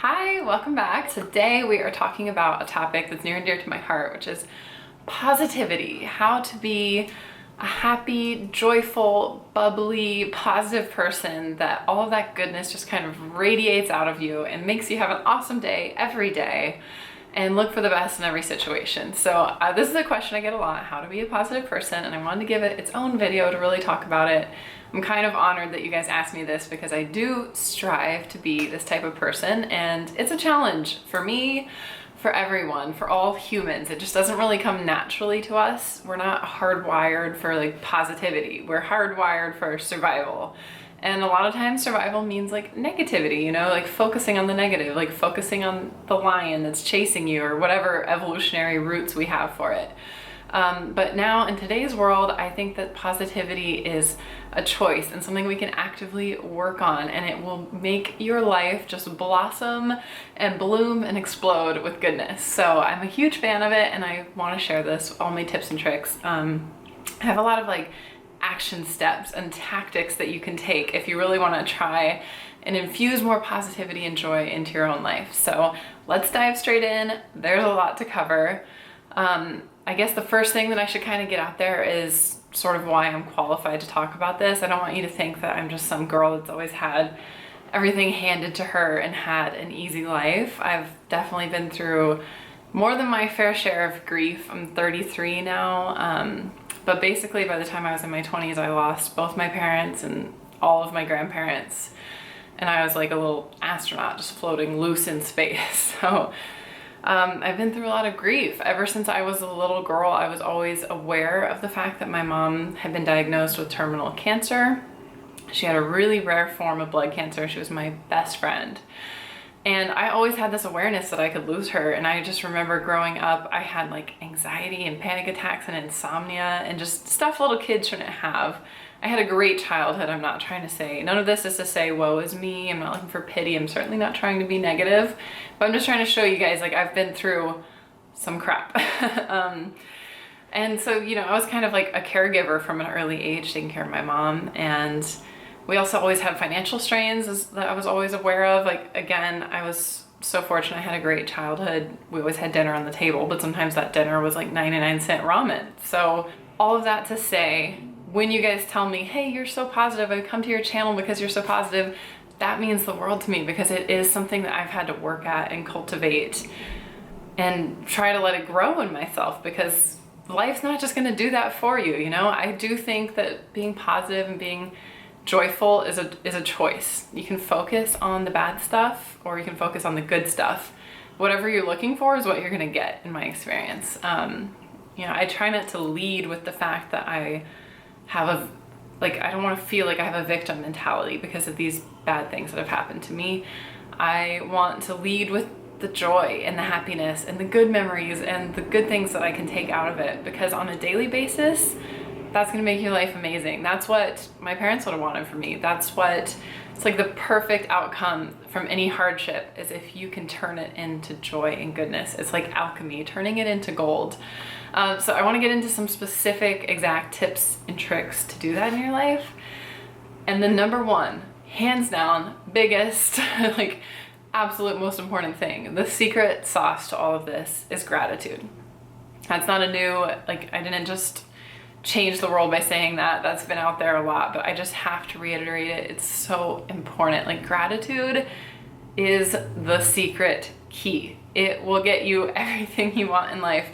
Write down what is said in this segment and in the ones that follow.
Hi, welcome back. Today we are talking about a topic that's near and dear to my heart, which is positivity. How to be a happy, joyful, bubbly, positive person that all of that goodness just kind of radiates out of you and makes you have an awesome day every day and look for the best in every situation. So this is a question I get a lot, how to be a positive person, and I wanted to give it its own video to really talk about it. I'm kind of honored that you guys asked me this because I do strive to be this type of person, and it's a challenge for me, for everyone, for all humans. It just doesn't really come naturally to us. We're not hardwired for like positivity. We're hardwired for survival. And a lot of times survival means like negativity, you know, like focusing on the negative, like focusing on the lion that's chasing you or whatever evolutionary roots we have for it. But now in today's world, I think that positivity is a choice and something we can actively work on, and it will make your life just blossom and bloom and explode with goodness. So I'm a huge fan of it, and I want to share this, all my tips and tricks. I have a lot of like action steps and tactics that you can take if you really want to try and infuse more positivity and joy into your own life. So let's dive straight in. There's a lot to cover. I guess the first thing that I should kind of get out there is sort of why I'm qualified to talk about this. I don't want you to think that I'm just some girl that's always had everything handed to her and had an easy life. I've definitely been through more than my fair share of grief. I'm 33 now. But basically by the time I was in my 20s, I lost both my parents and all of my grandparents. And I was like a little astronaut just floating loose in space. So I've been through a lot of grief. Ever since I was a little girl, I was always aware of the fact that my mom had been diagnosed with terminal cancer. She had a really rare form of blood cancer. She was my best friend. And I always had this awareness that I could lose her. And I just remember growing up, I had like anxiety and panic attacks and insomnia and just stuff little kids shouldn't have. I had a great childhood. I'm not trying to say, none of this is to say, woe is me. I'm not looking for pity. I'm certainly not trying to be negative, but I'm just trying to show you guys, like, I've been through some crap. And so, you know, I was kind of like a caregiver from an early age, taking care of my mom. And we also always had financial strains that I was always aware of. Like, again, I was so fortunate. I had a great childhood. We always had dinner on the table, but sometimes that dinner was like 99-cent ramen. So all of that to say, when you guys tell me, hey, you're so positive, I come to your channel because you're so positive, that means the world to me because it is something that I've had to work at and cultivate and try to let it grow in myself, because life's not just gonna do that for you, you know? I do think that being positive and being joyful is a choice. You can focus on the bad stuff or you can focus on the good stuff. Whatever you're looking for is what you're gonna get, in my experience. You know, I try not to lead with the fact that I have I don't want to feel like I have a victim mentality because of these bad things that have happened to me. I want to lead with the joy and the happiness and the good memories and the good things that I can take out of it, because on a daily basis, that's going to make your life amazing. That's what my parents would have wanted for me. It's like the perfect outcome from any hardship is if you can turn it into joy and goodness. It's like alchemy, turning it into gold. So I want to get into some specific exact tips and tricks to do that in your life. And the number one, hands down, biggest, like absolute most important thing, the secret sauce to all of this is gratitude. That's not a new, like, I didn't just change the world by saying that. That's been out there a lot, but I just have to reiterate it. It's so important. Like, gratitude is the secret key. It will get you everything you want in life.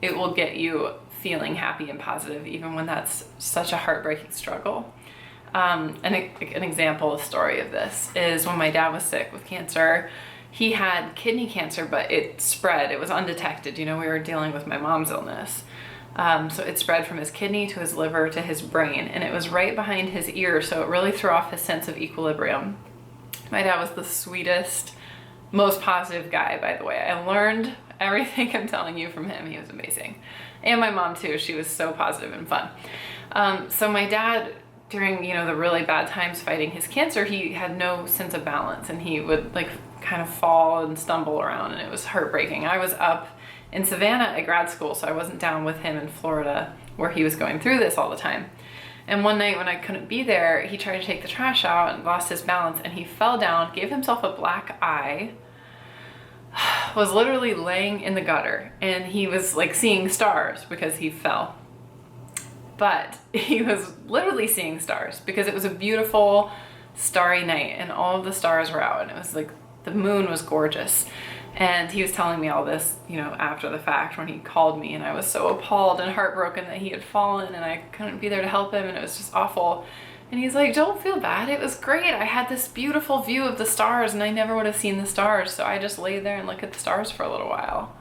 It will get you feeling happy and positive, even when that's such a heartbreaking struggle. An example, a story of this is when my dad was sick with cancer. He had kidney cancer, but it spread. It was undetected. You know, we were dealing with my mom's illness. So it spread from his kidney to his liver to his brain, and it was right behind his ear, so it really threw off his sense of equilibrium. My dad was the sweetest, most positive guy, by the way. I learned everything I'm telling you from him. He was amazing. And my mom too. She was so positive and fun. So my dad, during, you know, the really bad times fighting his cancer, he had no sense of balance, and he would like kind of fall and stumble around, and it was heartbreaking. I was up in Savannah at grad school, so I wasn't down with him in Florida where he was going through this all the time. And one night when I couldn't be there, he tried to take the trash out and lost his balance, and he fell down, gave himself a black eye, was literally laying in the gutter, and he was like seeing stars because he fell. But he was literally seeing stars because it was a beautiful starry night and all of the stars were out, and it was like the moon was gorgeous. And he was telling me all this, after the fact when he called me, and I was so appalled and heartbroken that he had fallen and I couldn't be there to help him, and it was just awful. And he's like, don't feel bad. It was great. I had this beautiful view of the stars and I never would have seen the stars. So I just lay there and looked at the stars for a little while.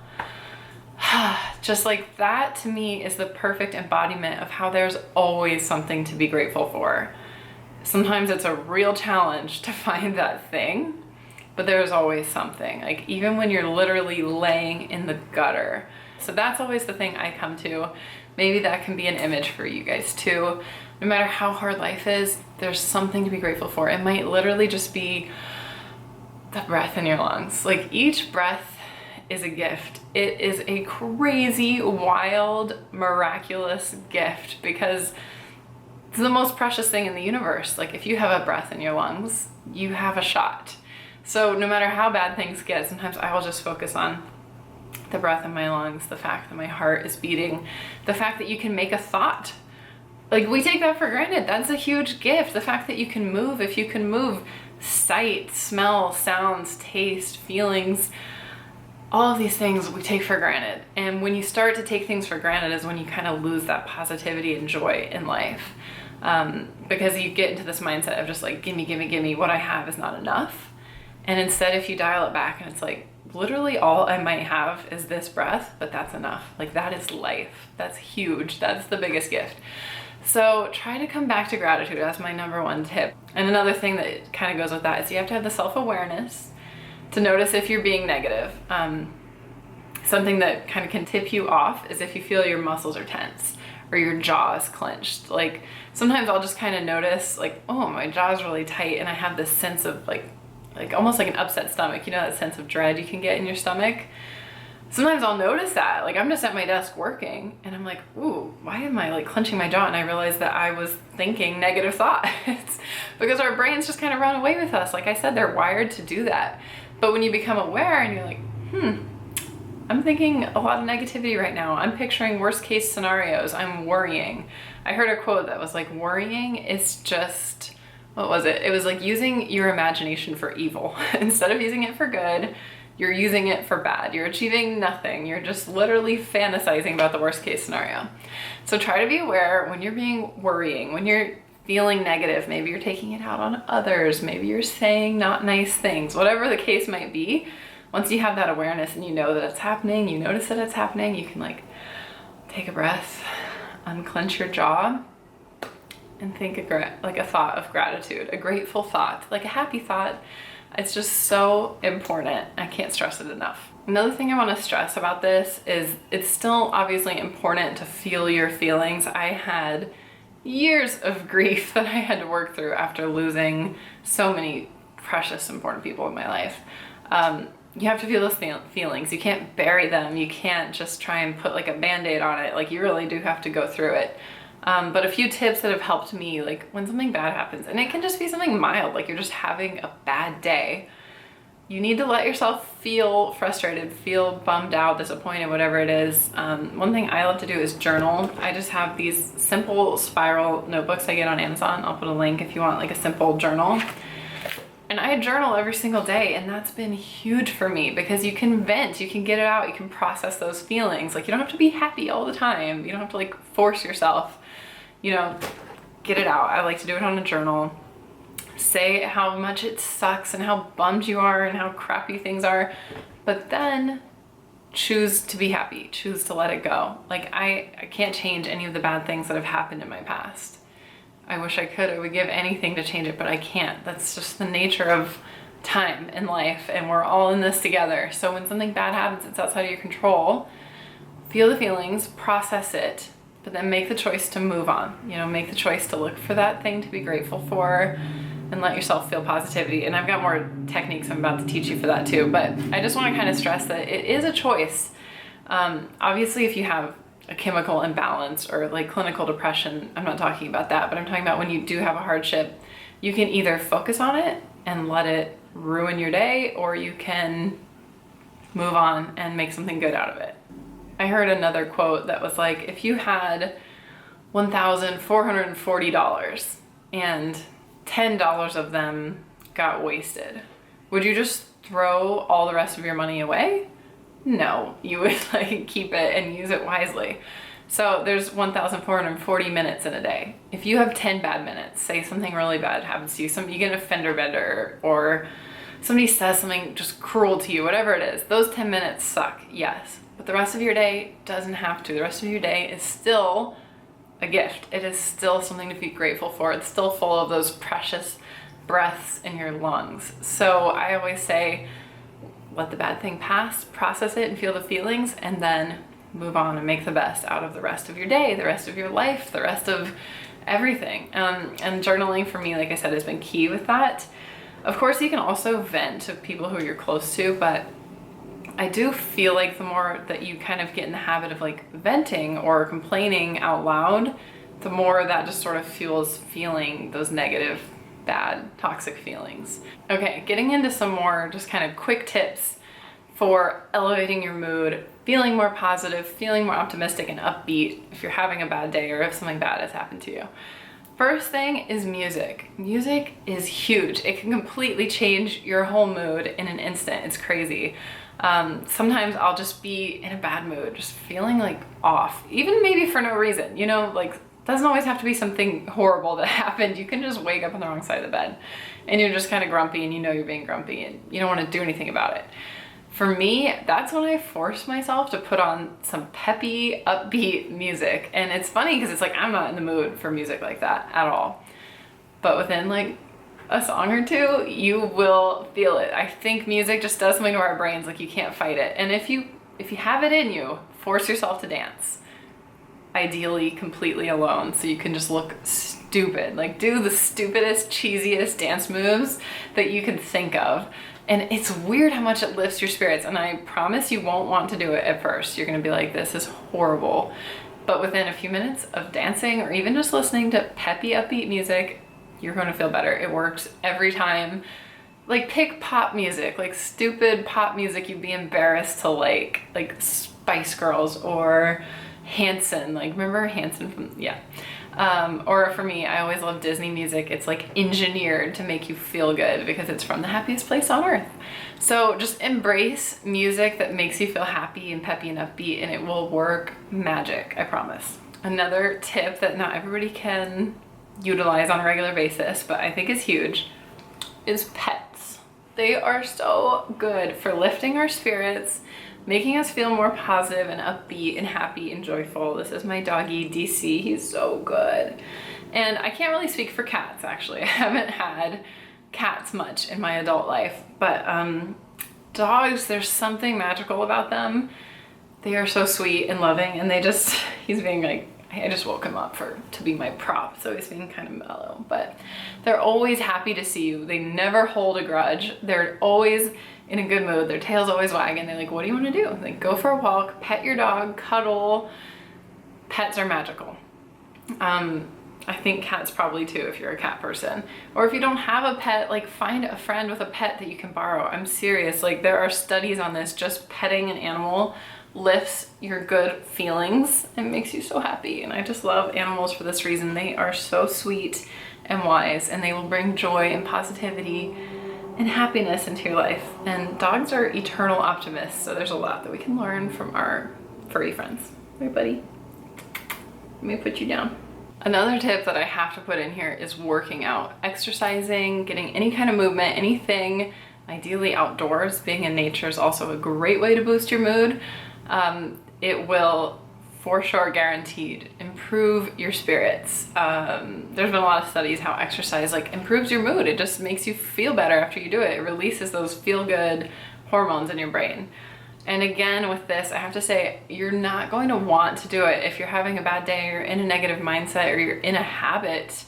Just like that, to me, is the perfect embodiment of how there's always something to be grateful for. Sometimes it's a real challenge to find that thing, but there's always something, like even when you're literally laying in the gutter. So that's always the thing I come to. Maybe that can be an image for you guys too. No matter how hard life is, there's something to be grateful for. It might literally just be the breath in your lungs. Like each breath is a gift. It is a crazy, wild, miraculous gift because it's the most precious thing in the universe. Like if you have a breath in your lungs, you have a shot. So no matter how bad things get, sometimes I will just focus on the breath in my lungs, the fact that my heart is beating, the fact that you can make a thought. Like we take that for granted. That's a huge gift. The fact that you can move, if you can move sight, smell, sounds, taste, feelings, all of these things we take for granted. And when you start to take things for granted is when you kind of lose that positivity and joy in life. Because you get into this mindset of just like, gimme, gimme, gimme, what I have is not enough. And instead, if you dial it back and it's like, literally all I might have is this breath, but that's enough. Like that is life. That's huge. That's the biggest gift. So try to come back to gratitude as my number one tip. And another thing that kind of goes with that is you have to have the self-awareness to notice if you're being negative. Something that kind of can tip you off is if you feel your muscles are tense or your jaw is clenched. Like sometimes I'll just kind of notice like, oh, my jaw is really tight, and I have this sense of like almost like an upset stomach. You know that sense of dread you can get in your stomach? Sometimes I'll notice that, like I'm just at my desk working and I'm like, ooh, why am I like clenching my jaw? And I realized that I was thinking negative thoughts because our brains just kind of run away with us. Like I said, they're wired to do that. But when you become aware and you're like, I'm thinking a lot of negativity right now. I'm picturing worst case scenarios. I'm worrying. I heard a quote that was like, worrying is just, what was it? It was like using your imagination for evil. Instead of using it for good, you're using it for bad. You're achieving nothing. You're just literally fantasizing about the worst case scenario. So try to be aware when you're worrying, when you're feeling negative. Maybe you're taking it out on others. Maybe you're saying not nice things. Whatever the case might be, once you have that awareness and you know that it's happening, you notice that it's happening, you can like take a breath, unclench your jaw, and think like a thought of gratitude, a grateful thought, like a happy thought. It's just so important. I can't stress it enough. Another thing I want to stress about this is it's still obviously important to feel your feelings. I had years of grief that I had to work through after losing so many precious, important people in my life. You have to feel those feelings. You can't bury them. You can't just try and put like a Band-Aid on it. Like you really do have to go through it. But a few tips that have helped me, like when something bad happens, and it can just be something mild, like you're just having a bad day. You need to let yourself feel frustrated, feel bummed out, disappointed, whatever it is. One thing I love to do is journal. I just have these simple spiral notebooks I get on Amazon. I'll put a link if you want like a simple journal. And I journal every single day, and that's been huge for me because you can vent, you can get it out, you can process those feelings. Like you don't have to be happy all the time. You don't have to like force yourself, get it out. I like to do it on a journal. Say how much it sucks and how bummed you are and how crappy things are, but then choose to be happy, choose to let it go. Like I can't change any of the bad things that have happened in my past. I wish I could. I would give anything to change it, but I can't. That's just the nature of time in life, and we're all in this together. So when something bad happens, it's outside of your control. Feel the feelings, process it, but then make the choice to move on. Make the choice to look for that thing to be grateful for and let yourself feel positivity. And I've got more techniques I'm about to teach you for that too, but I just want to kind of stress that it is a choice. Obviously, if you have a chemical imbalance or like clinical depression, I'm not talking about that, but I'm talking about when you do have a hardship, you can either focus on it and let it ruin your day, or you can move on and make something good out of it. I heard another quote that was like, if you had $1,440 and $10 of them got wasted, would you just throw all the rest of your money away? No, you would like keep it and use it wisely. So there's 1,440 minutes in a day. If you have 10 bad minutes, say something really bad happens to you, you get a fender bender, or somebody says something just cruel to you, whatever it is, those 10 minutes suck, yes. But the rest of your day doesn't have to. The rest of your day is still a gift. It is still something to be grateful for. It's still full of those precious breaths in your lungs. So I always say, let the bad thing pass, process it and feel the feelings, and then move on and make the best out of the rest of your day, the rest of your life, the rest of everything. And journaling for me, like I said, has been key with that. Of course, you can also vent to people who you're close to, but I do feel like the more that you kind of get in the habit of like venting or complaining out loud, the more that just sort of fuels feeling those negative, bad, toxic feelings. Okay, getting into some more just kind of quick tips for elevating your mood, feeling more positive, feeling more optimistic and upbeat if you're having a bad day or if something bad has happened to you. First thing is music. Music is huge. It can completely change your whole mood in an instant. It's crazy. Sometimes I'll just be in a bad mood, just feeling like off, even maybe for no reason, you know, like doesn't always have to be something horrible that happened. You can just wake up on the wrong side of the bed and you're just kind of grumpy and you know you're being grumpy and you don't want to do anything about it. For me, that's when I force myself to put on some peppy, upbeat music. And it's funny because it's like, I'm not in the mood for music like that at all. But within like a song or two, you will feel it. I think music just does something to our brains, like you can't fight it. And if you have it in you, force yourself to dance. Ideally completely alone, so you can just look stupid. Like do the stupidest, cheesiest dance moves that you can think of. And it's weird how much it lifts your spirits. And I promise you won't want to do it at first. You're gonna be like, this is horrible. But within a few minutes of dancing or even just listening to peppy, upbeat music, you're gonna feel better. It works every time. Like pick pop music, like stupid pop music you'd be embarrassed to like Spice Girls or Hanson. Like remember Hanson from, yeah. Or for me, I always love Disney music. It's like engineered to make you feel good because it's from the happiest place on earth. So just embrace music that makes you feel happy and peppy and upbeat, and it will work magic, I promise. Another tip that not everybody can utilize on a regular basis, but I think is huge, is pets. They are so good for lifting our spirits, making us feel more positive and upbeat and happy and joyful. This is my doggy, DC. He's so good. And I can't really speak for cats, actually. I haven't had cats much in my adult life, but dogs, there's something magical about them. They are so sweet and loving, and he's being like, I just woke him up to be my prop, so he's being kind of mellow, but they're always happy to see you. They never hold a grudge. They're always in a good mood. Their tail's always wagging. They're like, what do you want to do? Like, go for a walk, pet your dog, cuddle. Pets are magical. I think cats probably too, if you're a cat person. Or if you don't have a pet, like find a friend with a pet that you can borrow. I'm serious. Like there are studies on this. Just petting an animal lifts your good feelings and makes you so happy. And I just love animals for this reason. They are so sweet and wise, and they will bring joy and positivity and happiness into your life. And dogs are eternal optimists, so there's a lot that we can learn from our furry friends. Hey buddy, let me put you down. Another tip that I have to put in here is working out, exercising, getting any kind of movement, anything, ideally outdoors. Being in nature is also a great way to boost your mood. It will, for sure, guaranteed, improve your spirits. There's been a lot of studies how exercise like improves your mood. It just makes you feel better after you do it. It releases those feel-good hormones in your brain. And again, with this, I have to say, you're not going to want to do it if you're having a bad day, or in a negative mindset, or you're in a habit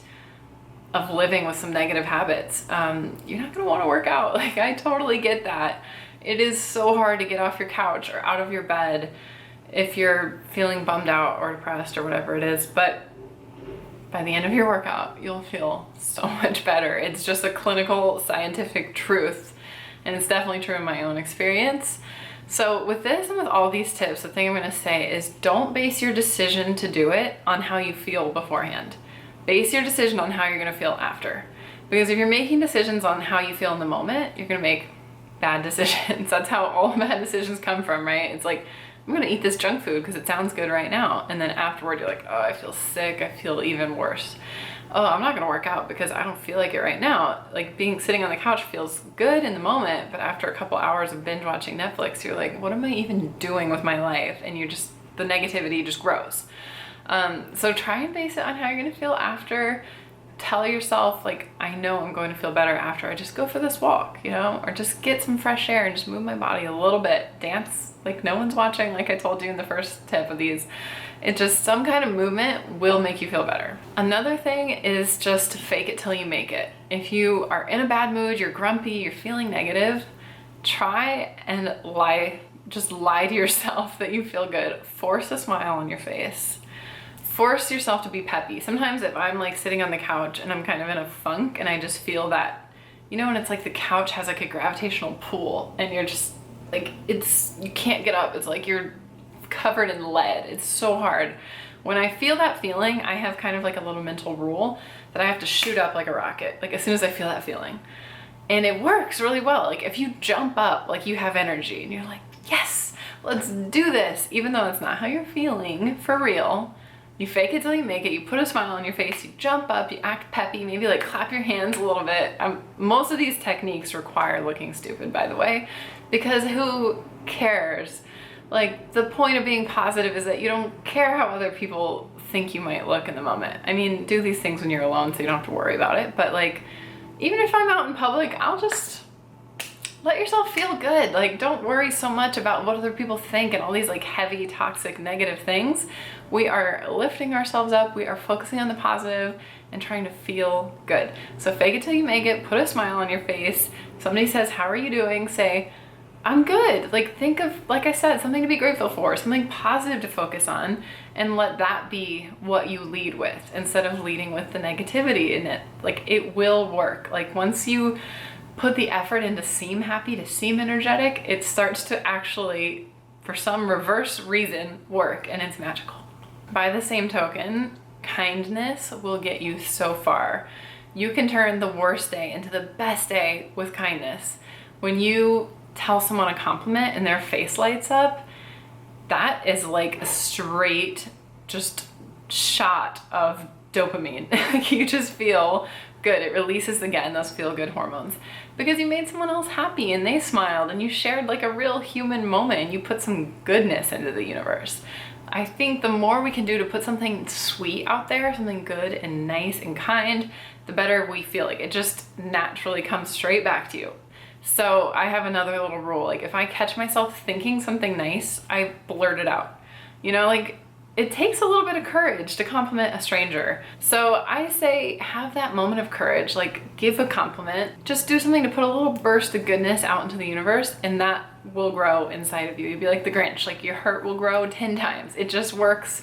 of living with some negative habits. You're not gonna wanna work out. Like, I totally get that. It is so hard to get off your couch or out of your bed if you're feeling bummed out or depressed or whatever it is. But by the end of your workout, you'll feel so much better. It's just a clinical scientific truth And it's definitely true in my own experience. So with this and with all these tips, the thing I'm gonna say is don't base your decision to do it on how you feel beforehand. Base your decision on how you're gonna feel after. Because if you're making decisions on how you feel in the moment, you're gonna make bad decisions. That's how all bad decisions come from, right? It's like, I'm gonna eat this junk food because it sounds good right now. And then afterward, you're like, oh, I feel sick. I feel even worse. Oh, I'm not gonna work out because I don't feel like it right now. Like sitting on the couch feels good in the moment, but after a couple hours of binge watching Netflix, you're like, what am I even doing with my life? And the negativity just grows. So try and base it on how you're gonna feel after. Tell yourself, like, I know I'm going to feel better after I just go for this walk, you know, or just get some fresh air and just move my body a little bit. Dance like no one's watching, like I told you in the first tip of these. It's just some kind of movement will make you feel better. Another thing is just fake it till you make it. If you are in a bad mood, you're grumpy, you're feeling negative, try and just lie to yourself that you feel good. Force a smile on your face. Force yourself to be peppy. Sometimes if I'm like sitting on the couch and I'm kind of in a funk and I just feel that, you know, and it's like the couch has like a gravitational pull and you're just like, you can't get up. It's like you're covered in lead. It's so hard. When I feel that feeling, I have kind of like a little mental rule that I have to shoot up like a rocket, like as soon as I feel that feeling. And it works really well. Like if you jump up, like you have energy and you're like, yes, let's do this. Even though it's not how you're feeling for real. You fake it till you make it, you put a smile on your face, you jump up, you act peppy, maybe like clap your hands a little bit. Most of these techniques require looking stupid, by the way, because who cares? Like, the point of being positive is that you don't care how other people think you might look in the moment. I mean, do these things when you're alone so you don't have to worry about it, but like, even if I'm out in public, I'll just let yourself feel good. Like, don't worry so much about what other people think and all these like heavy, toxic, negative things. We are lifting ourselves up. We are focusing on the positive and trying to feel good. So fake it till you make it. Put a smile on your face. Somebody says, how are you doing? Say, I'm good. Like, think of, like I said, something to be grateful for, something positive to focus on, and let that be what you lead with instead of leading with the negativity in it. Like, it will work. Like, once you put the effort into seem happy, to seem energetic, it starts to actually, for some reverse reason, work, and it's magical. By the same token, kindness will get you so far. You can turn the worst day into the best day with kindness. When you tell someone a compliment and their face lights up, that is like a straight just shot of dopamine. Like, you just feel good. It releases again those feel good hormones because you made someone else happy and they smiled and you shared like a real human moment and you put some goodness into the universe. I think the more we can do to put something sweet out there, something good and nice and kind, the better we feel. Like, it just naturally comes straight back to you. So I have another little rule. Like, if I catch myself thinking something nice, I blurt it out. You know, like, it takes a little bit of courage to compliment a stranger. So I say, have that moment of courage, like give a compliment, just do something to put a little burst of goodness out into the universe, and that will grow inside of you. You'll be like the Grinch, like your heart will grow 10 times. It just works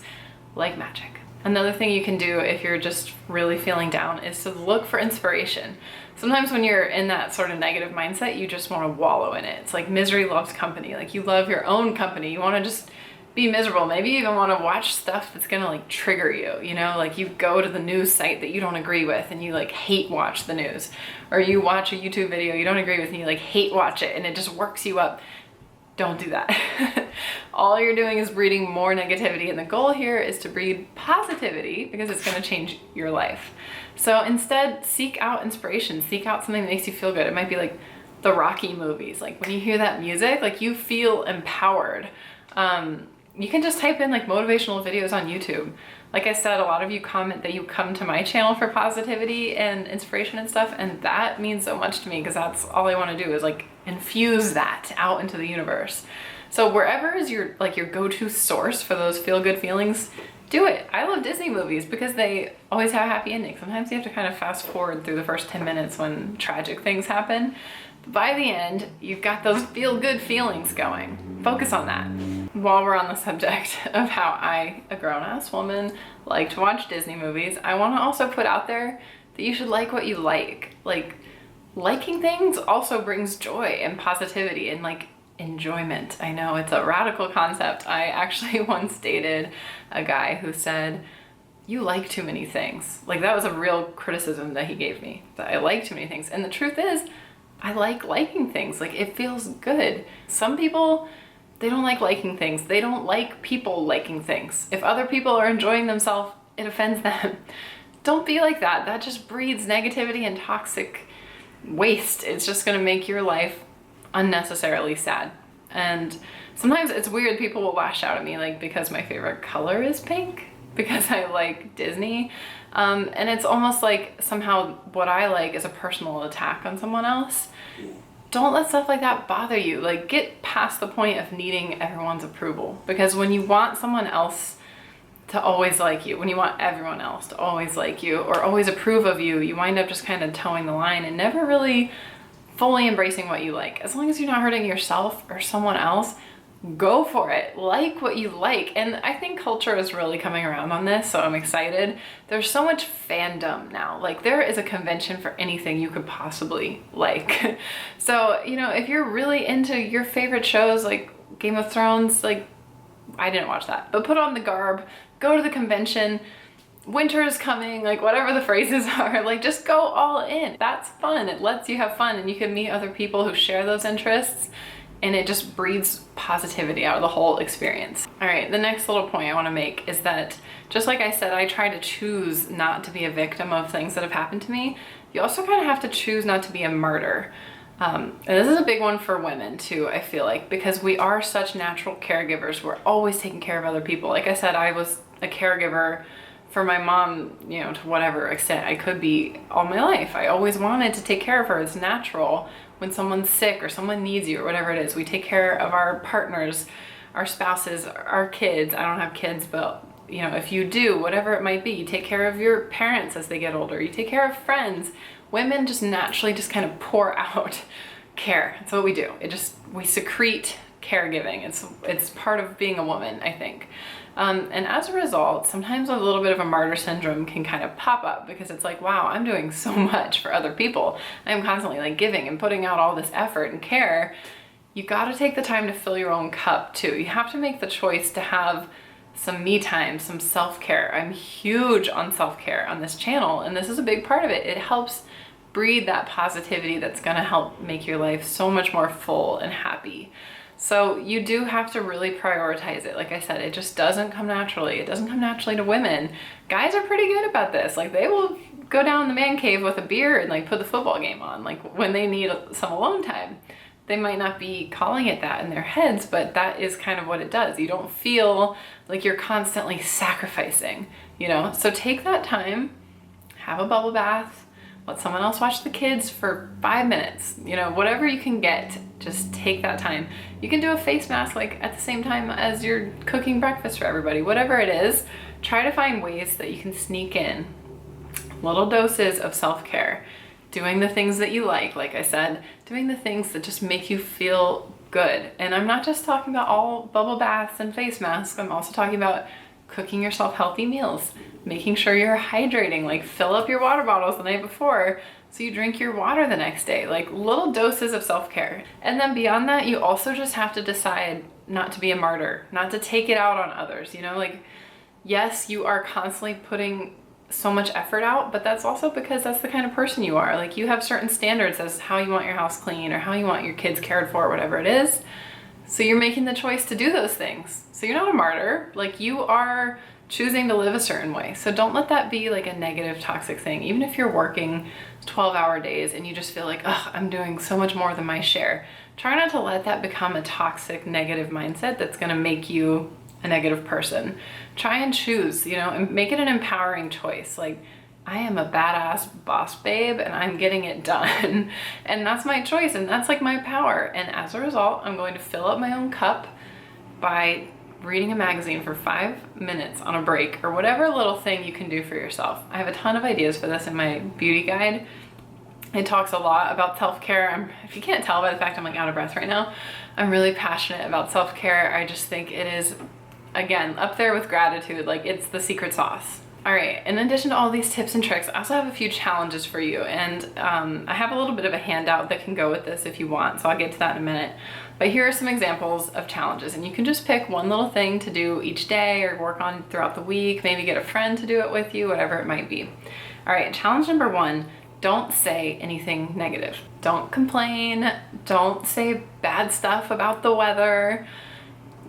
like magic. Another thing you can do if you're just really feeling down is to look for inspiration. Sometimes when you're in that sort of negative mindset, you just want to wallow in it. It's like misery loves company. Like, you love your own company. You want to just be miserable. Maybe you even want to watch stuff that's gonna like trigger you, you know, like you go to the news site that you don't agree with and you like hate watch the news, or you watch a YouTube video you don't agree with and you like hate watch it and it just works you up. Don't do that. All you're doing is breeding more negativity, and the goal here is to breed positivity because it's going to change your life. So instead, seek out inspiration, seek out something that makes you feel good. It might be like the Rocky movies. Like, when you hear that music, like, you feel empowered. You can just type in like motivational videos on YouTube. Like I said, a lot of you comment that you come to my channel for positivity and inspiration and stuff, and that means so much to me because that's all I want to do is like infuse that out into the universe. So wherever is your go-to source for those feel-good feelings, do it. I love Disney movies because they always have a happy ending. Sometimes you have to kind of fast forward through the first 10 minutes when tragic things happen. But by the end, you've got those feel-good feelings going. Focus on that. While we're on the subject of how I, a grown-ass woman, like to watch Disney movies, I want to also put out there that you should like what you like. Like, liking things also brings joy and positivity and like enjoyment. I know it's a radical concept. I actually once dated a guy who said, "You like too many things." Like, that was a real criticism that he gave me, that I like too many things. And the truth is, I like liking things. Like, it feels good. Some people, they don't like liking things. They don't like people liking things. If other people are enjoying themselves, it offends them. Don't be like that. That just breeds negativity and toxic waste. It's just gonna make your life unnecessarily sad. And sometimes it's weird, people will lash out at me like because my favorite color is pink, because I like Disney. And it's almost like somehow what I like is a personal attack on someone else. Don't let stuff like that bother you. Like, get past the point of needing everyone's approval, because when you want someone else to always like you, when you want everyone else to always like you or always approve of you, you wind up just kind of towing the line and never really fully embracing what you like. As long as you're not hurting yourself or someone else, go for it. Like what you like. And I think culture is really coming around on this, so I'm excited. There's so much fandom now. Like, there is a convention for anything you could possibly like. So, you know, if you're really into your favorite shows like Game of Thrones, like, I didn't watch that, but put on the garb, go to the convention. Winter is coming, like, whatever the phrases are, like, just go all in. That's fun. It lets you have fun, and you can meet other people who share those interests, and it just breeds positivity out of the whole experience. All right, the next little point I want to make is that, just like I said, I try to choose not to be a victim of things that have happened to me. You also kind of have to choose not to be a martyr. And this is a big one for women too, I feel like, because we are such natural caregivers. We're always taking care of other people. Like I said, I was a caregiver for my mom, you know, to whatever extent I could be all my life. I always wanted to take care of her. It's natural. When someone's sick or someone needs you or whatever it is, we take care of our partners, our spouses, our kids. I don't have kids, but you know, if you do, whatever it might be, you take care of your parents as they get older. You take care of friends. Women just naturally just kind of pour out care. That's what we do. We secrete caregiving. It's part of being a woman, I think. And as a result, sometimes a little bit of a martyr syndrome can kind of pop up, because it's like, wow, I'm doing so much for other people. I'm constantly like giving and putting out all this effort and care. You got to take the time to fill your own cup too. You have to make the choice to have some me time, some self-care. I'm huge on self-care on this channel, and this is a big part of it. It helps breed that positivity that's going to help make your life so much more full and happy. So you do have to really prioritize it. Like I said, it just doesn't come naturally. It doesn't come naturally to women. Guys are pretty good about this. Like, they will go down the man cave with a beer and like put the football game on, like when they need some alone time. They might not be calling it that in their heads, but that is kind of what it does. You don't feel like you're constantly sacrificing, you know? So take that time, have a bubble bath, let someone else watch the kids for 5 minutes, you know, whatever you can get, just take that time. You can do a face mask like at the same time as you're cooking breakfast for everybody. Whatever it is, try to find ways that you can sneak in little doses of self-care. Doing the things that you like I said, doing the things that just make you feel good. And I'm not just talking about all bubble baths and face masks. I'm also talking about cooking yourself healthy meals, making sure you're hydrating, like fill up your water bottles the night before so you drink your water the next day, like little doses of self-care. And then beyond that, you also just have to decide not to be a martyr, not to take it out on others, you know, like, yes, you are constantly putting so much effort out, but that's also because that's the kind of person you are. Like, you have certain standards as how you want your house clean or how you want your kids cared for, whatever it is. So you're making the choice to do those things. So you're not a martyr, like, you are choosing to live a certain way. So don't let that be like a negative, toxic thing. Even if you're working 12-hour days and you just feel like, oh, I'm doing so much more than my share, try not to let that become a toxic, negative mindset that's gonna make you a negative person. Try and choose, you know, and make it an empowering choice. Like, I am a badass boss babe and I'm getting it done. And that's my choice and that's like my power. And as a result, I'm going to fill up my own cup by reading a magazine for 5 minutes on a break, or whatever little thing you can do for yourself. I have a ton of ideas for this in my beauty guide. It talks a lot about self-care. If you can't tell by the fact I'm like out of breath right now, I'm really passionate about self-care. I just think it is, again, up there with gratitude. Like, it's the secret sauce. All right, in addition to all these tips and tricks, I also have a few challenges for you. And I have a little bit of a handout that can go with this if you want, so I'll get to that in a minute. But here are some examples of challenges, and you can just pick one little thing to do each day or work on throughout the week, maybe get a friend to do it with you, whatever it might be. All right, challenge number 1, don't say anything negative. Don't complain, don't say bad stuff about the weather.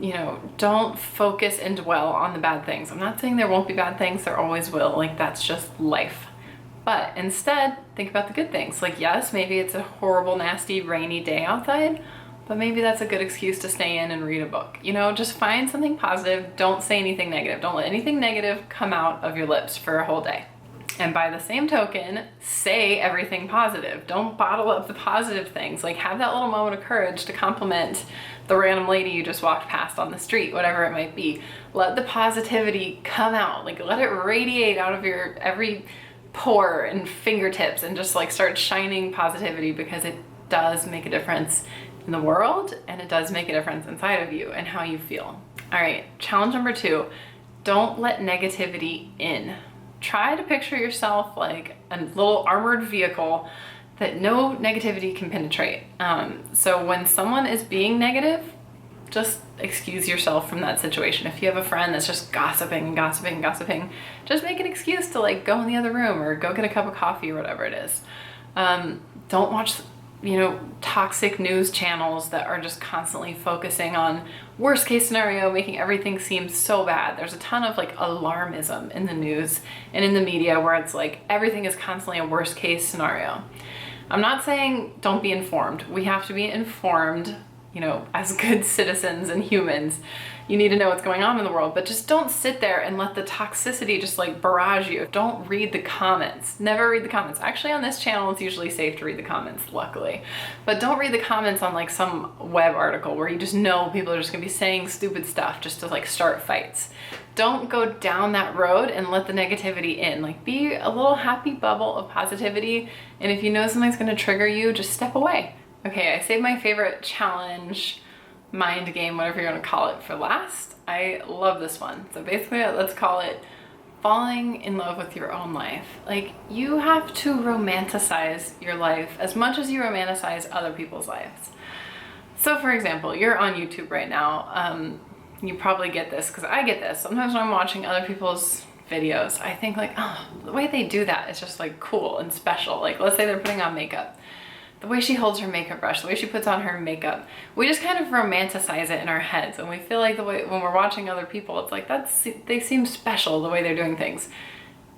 You know, don't focus and dwell on the bad things. I'm not saying there won't be bad things, there always will, like that's just life. But instead, think about the good things. Like yes, maybe it's a horrible, nasty, rainy day outside, but maybe that's a good excuse to stay in and read a book. You know, just find something positive, don't say anything negative. Don't let anything negative come out of your lips for a whole day. And by the same token, say everything positive. Don't bottle up the positive things. Like have that little moment of courage to compliment the random lady you just walked past on the street, whatever it might be. Let the positivity come out. Like let it radiate out of your every pore and fingertips and just like start shining positivity, because it does make a difference in the world and it does make a difference inside of you and how you feel. All right, challenge number 2, don't let negativity in. Try to picture yourself like a little armored vehicle that no negativity can penetrate. So when someone is being negative, just excuse yourself from that situation. If you have a friend that's just gossiping, just make an excuse to like go in the other room or go get a cup of coffee or whatever it is. Don't watch, toxic news channels that are just constantly focusing on worst case scenario, making everything seem so bad. There's a ton of like alarmism in the news and in the media where it's like everything is constantly a worst case scenario. I'm not saying don't be informed. We have to be informed, as good citizens and humans. You need to know what's going on in the world, but just don't sit there and let the toxicity just like barrage you. Don't read the comments. Never read the comments. Actually, on this channel, it's usually safe to read the comments, luckily. But don't read the comments on like some web article where you just know people are just gonna be saying stupid stuff just to like start fights. Don't go down that road and let the negativity in. Like be a little happy bubble of positivity. And if you know something's gonna trigger you, just step away. Okay, I saved my favorite challenge, mind game, whatever you're gonna call it, for last. I love this one. So basically, let's call it falling in love with your own life. Like you have to romanticize your life as much as you romanticize other people's lives. So for example, you're on YouTube right now. You probably get this, because I get this. Sometimes when I'm watching other people's videos, I think like, oh, the way they do that is just like cool and special. Like let's say they're putting on makeup. The way she holds her makeup brush, the way she puts on her makeup, we just kind of romanticize it in our heads, and we feel like the way when we're watching other people, it's like they seem special the way they're doing things.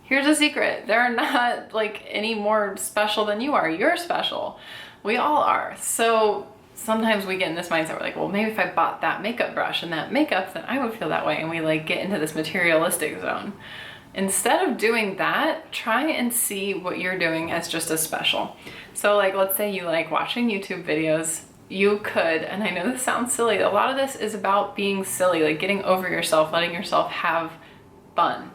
Here's a secret: they're not like any more special than you are. You're special. We all are. So sometimes we get in this mindset, we're like, well, maybe if I bought that makeup brush and that makeup, then I would feel that way, and we like get into this materialistic zone. Instead of doing that, try and see what you're doing as just as special. So like, let's say you like watching YouTube videos. You could, and I know this sounds silly, a lot of this is about being silly, like getting over yourself, letting yourself have fun.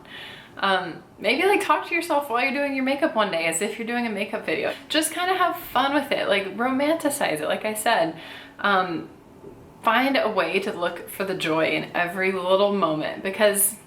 Maybe like talk to yourself while you're doing your makeup one day as if you're doing a makeup video. Just kind of have fun with it, like romanticize it. Like I said, find a way to look for the joy in every little moment, because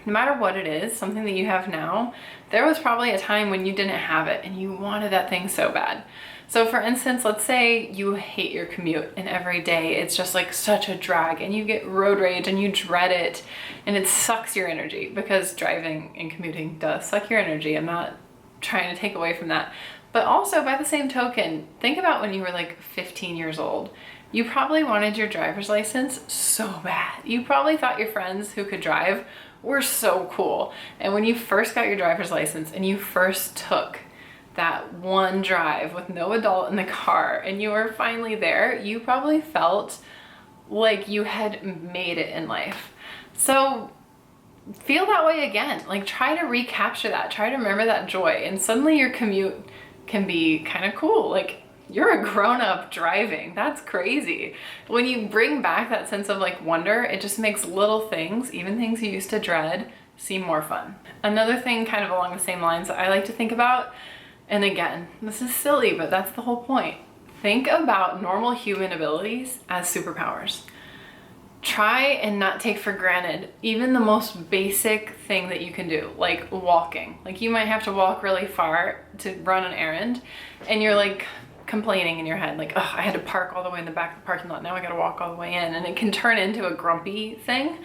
no matter what it is, something that you have now, there was probably a time when you didn't have it and you wanted that thing so bad. So for instance, let's say you hate your commute and every day it's just like such a drag and you get road rage and you dread it and it sucks your energy, because driving and commuting does suck your energy. I'm not trying to take away from that. But also by the same token, think about when you were like 15 years old. You probably wanted your driver's license so bad. You probably thought your friends who could drive were so cool. And when you first got your driver's license and you first took that one drive with no adult in the car and you were finally there, you probably felt like you had made it in life. So feel that way again. Like try to recapture that, try to remember that joy, and suddenly your commute can be kind of cool. Like you're a grown-up driving. That's crazy. When you bring back that sense of like wonder, it just makes little things, even things you used to dread, seem more fun. Another thing kind of along the same lines that I like to think about, and again, this is silly, but that's the whole point. Think about normal human abilities as superpowers. try and not take for granted even the most basic thing that you can do, like walking. Like you might have to walk really far to run an errand and you're like complaining in your head, like, oh, I had to park all the way in the back of the parking lot, now I gotta walk all the way in, and it can turn into a grumpy thing.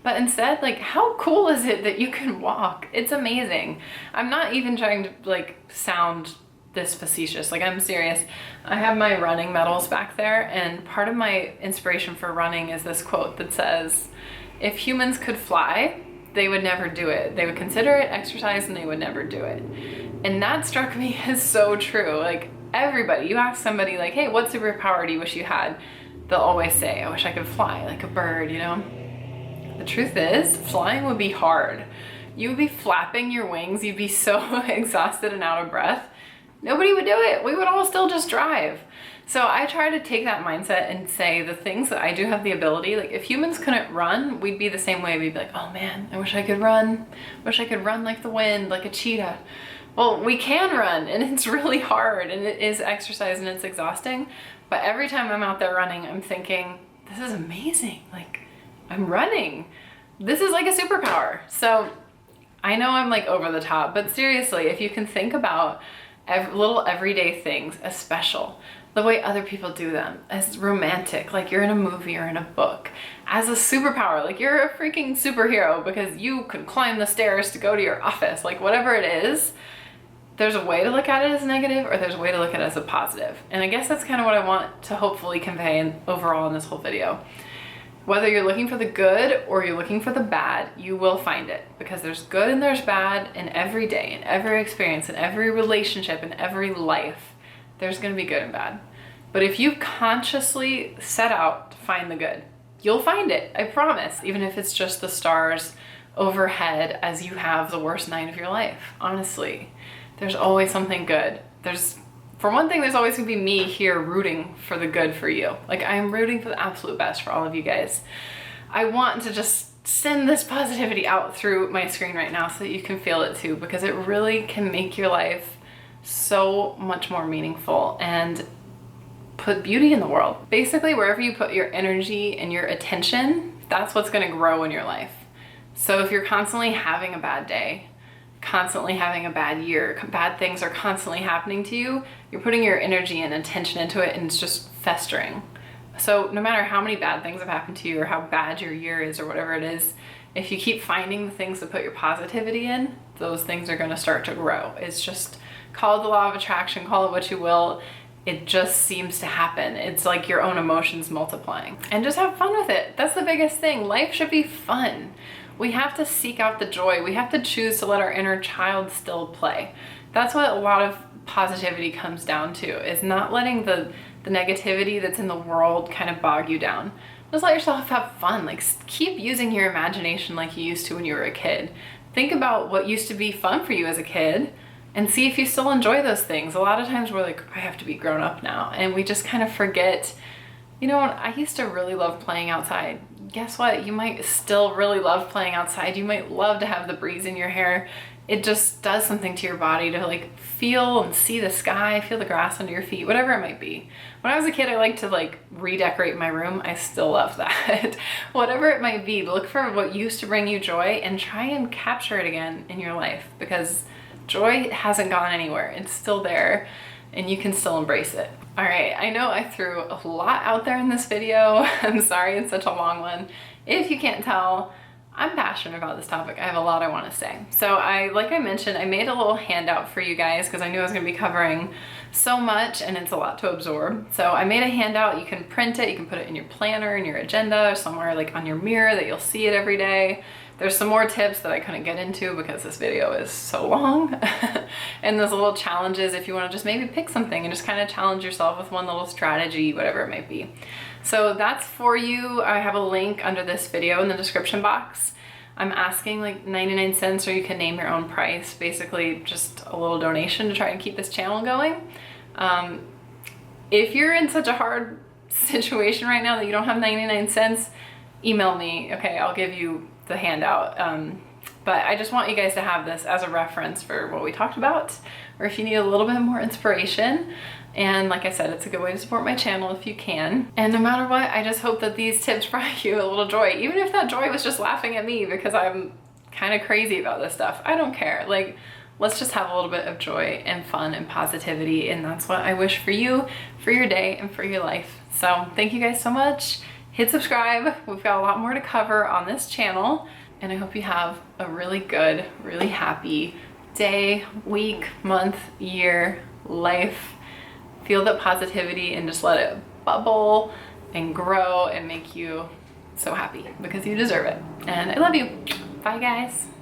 But instead, like, how cool is it that you can walk? It's amazing. I'm not even trying to like sound this facetious, like I'm serious. I have my running medals back there, and part of my inspiration for running is this quote that says, if humans could fly, they would never do it. They would consider it exercise and they would never do it. And that struck me as so true. Like everybody, you ask somebody like, hey, what superpower do you wish you had? They'll always say, I wish I could fly like a bird, you know? The truth is, flying would be hard. You would be flapping your wings. You'd be so exhausted and out of breath. Nobody would do it. We would all still just drive. So I try to take that mindset and say the things that I do have the ability, like if humans couldn't run, we'd be the same way. We'd be like, oh man, I wish I could run. Wish I could run like the wind, like a cheetah. Well, we can run and it's really hard and it is exercise and it's exhausting. But every time I'm out there running, I'm thinking, this is amazing. Like I'm running. This is like a superpower. So I know I'm like over the top, but seriously, if you can think about little everyday things as special, the way other people do them, as romantic, like you're in a movie or in a book, as a superpower, like you're a freaking superhero because you could climb the stairs to go to your office, like whatever it is, there's a way to look at it as negative or there's a way to look at it as a positive. And I guess that's kind of what I want to hopefully convey overall in this whole video. Whether you're looking for the good or you're looking for the bad, you will find it, because there's good and there's bad in every day, in every experience, in every relationship, in every life. There's going to be good and bad. But if you consciously set out to find the good, you'll find it. I promise. Even if it's just the stars overhead as you have the worst night of your life. Honestly, there's always something good. For one thing, there's always gonna be me here rooting for the good for you. Like I'm rooting for the absolute best for all of you guys. I want to just send this positivity out through my screen right now so that you can feel it too, because it really can make your life so much more meaningful and put beauty in the world. Basically, wherever you put your energy and your attention, that's what's gonna grow in your life. So if you're constantly having a bad day, constantly having a bad year, bad things are constantly happening to you, you're putting your energy and attention into it and it's just festering. So no matter how many bad things have happened to you or how bad your year is or whatever it is, if you keep finding the things to put your positivity in, those things are going to start to grow. It's just, call it the law of attraction, call it what you will. It just seems to happen. It's like your own emotions multiplying. And just have fun with it. That's the biggest thing. Life should be fun. We have to seek out the joy. We have to choose to let our inner child still play. That's what a lot of positivity comes down to, is not letting the negativity that's in the world kind of bog you down. Just let yourself have fun. Like keep using your imagination like you used to when you were a kid. Think about what used to be fun for you as a kid and see if you still enjoy those things. A lot of times we're like, I have to be grown up now. And we just kind of forget, you know, I used to really love playing outside. Guess what? You might still really love playing outside. You might love to have the breeze in your hair. It just does something to your body to like feel and see the sky, feel the grass under your feet, whatever it might be. When I was a kid, I liked to like redecorate my room. I still love that. Whatever it might be, look for what used to bring you joy and try and capture it again in your life, because joy hasn't gone anywhere. It's still there and you can still embrace it. All right, I know I threw a lot out there in this video. I'm sorry it's such a long one. If you can't tell, I'm passionate about this topic. I have a lot I want to say. So like I mentioned, I made a little handout for you guys because I knew I was going to be covering so much and it's a lot to absorb. So I made a handout. You can print it. You can put it in your planner, in your agenda, or somewhere like on your mirror that you'll see it every day. There's some more tips that I couldn't get into because this video is so long. And there's little challenges if you want to just maybe pick something and just kind of challenge yourself with one little strategy, whatever it might be. So that's for you. I have a link under this video in the description box. I'm asking like 99 cents, or you can name your own price. Basically just a little donation to try and keep this channel going. If you're in such a hard situation right now that you don't have 99 cents, email me. Okay, I'll give you the handout. But I just want you guys to have this as a reference for what we talked about, or if you need a little bit more inspiration. And like I said, it's a good way to support my channel if you can. And no matter what, I just hope that these tips brought you a little joy, even if that joy was just laughing at me because I'm kind of crazy about this stuff. I don't care. Like, let's just have a little bit of joy and fun and positivity. And that's what I wish for you, for your day, and for your life. So thank you guys so much. Hit subscribe. We've got a lot more to cover on this channel. And I hope you have a really good, really happy day, week, month, year, life. Feel that positivity and just let it bubble and grow and make you so happy because you deserve it. And I love you. Bye, guys.